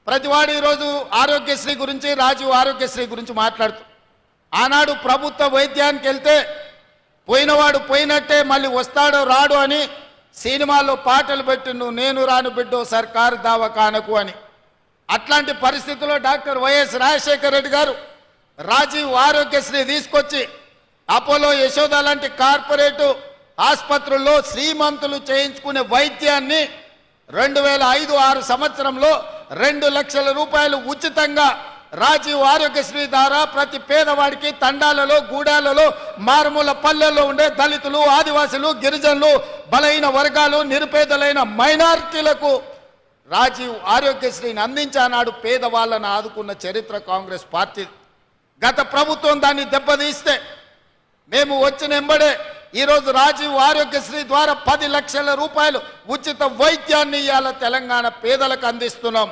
ప్రతివాడు ఈరోజు ఆరోగ్యశ్రీ గురించి, రాజీవ్ ఆరోగ్యశ్రీ గురించి మాట్లాడుతూ, ఆనాడు ప్రభుత్వ వైద్యానికి వెళ్తే పోయినవాడు పోయినట్టే మళ్ళీ వస్తాడో రాడు అని సినిమాల్లో పాటలు పెట్టిండు, నేను రాను బిడ్డో సర్కారు దవాఖానకు అని. అట్లాంటి పరిస్థితుల్లో డాక్టర్ వైఎస్ రాజశేఖర రెడ్డి గారు రాజీవ్ ఆరోగ్యశ్రీ తీసుకొచ్చి అపోలో, యశోద లాంటి కార్పొరేటు ఆసుపత్రుల్లో శ్రీమంతులు చేయించుకునే వైద్యాన్ని 2005-06 సంవత్సరంలో 2 లక్షల రూపాయలు ఉచితంగా రాజీవ్ ఆరోగ్యశ్రీ ద్వారా ప్రతి పేదవాడికి తండాలలో, గూడాలలో, మారుమూల పల్లెల్లో ఉండే దళితులు, ఆదివాసులు, గిరిజనులు, బలైన వర్గాలు, నిరుపేదలైన మైనారిటీలకు రాజీవ్ ఆరోగ్యశ్రీని అందించానాడు. పేదవాళ్ళను ఆదుకున్న చరిత్ర కాంగ్రెస్ పార్టీ. గత ప్రభుత్వం దాన్ని దెబ్బతీస్తే మేము వచ్చిన ఎంబడే ఈరోజు రాజీవ్ ఆరోగ్యశ్రీ ద్వారా 10 లక్షల రూపాయలు ఉచిత వైద్యాన్ని ఇవాళ తెలంగాణ పేదలకు అందిస్తున్నాం.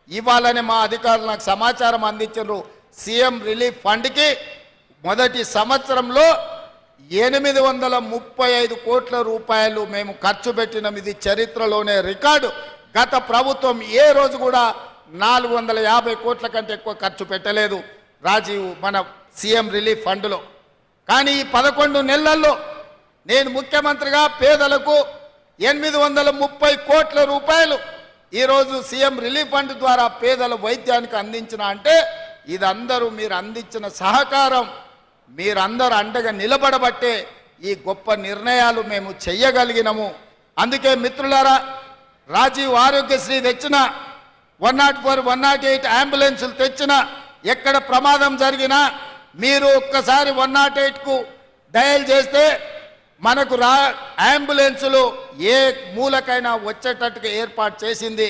ఇవాళనే మా అధికారులు నాకు సమాచారం అందించారు. సీఎం రిలీఫ్ ఫండ్కి మొదటి సంవత్సరంలో 835 కోట్ల రూపాయలు మేము ఖర్చు పెట్టినాం. ఇది చరిత్రలోనే రికార్డు. గత ప్రభుత్వం ఏ రోజు కూడా 450 కోట్ల కంటే ఎక్కువ ఖర్చు పెట్టలేదు రాజీవ్ మన సీఎం రిలీఫ్ ఫండ్లో. కానీ ఈ 11 నెలల్లో నేను ముఖ్యమంత్రిగా పేదలకు 830 కోట్ల రూపాయలు ఈరోజు సీఎం రిలీఫ్ ఫండ్ ద్వారా పేదల వైద్యానికి అందించిన అంటే ఇదందరూ మీరు అందించిన సహకారం, మీరందరూ అండగా నిలబడబట్టే ఈ గొప్ప నిర్ణయాలు మేము చెయ్యగలిగినము. అందుకే మిత్రులారా, రాజీవ్ ఆరోగ్యశ్రీ తెచ్చిన 104, 108 అంబులెన్సులు తెచ్చిన, ఎక్కడ ప్రమాదం జరిగినా మీరు ఒక్కసారి 108కు డయల్ చేస్తే మనకు అంబులెన్సులు ఏ మూలకైనా వచ్చేటట్టుగా ఏర్పాటు చేసింది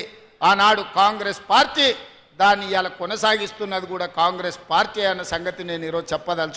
ఆనాడు కాంగ్రెస్ పార్టీ. దాన్ని ఇలా కొనసాగిస్తున్నది కూడా కాంగ్రెస్ పార్టీ అన్న సంగతి నేను ఈరోజు చెప్పదలుచుకున్నాను.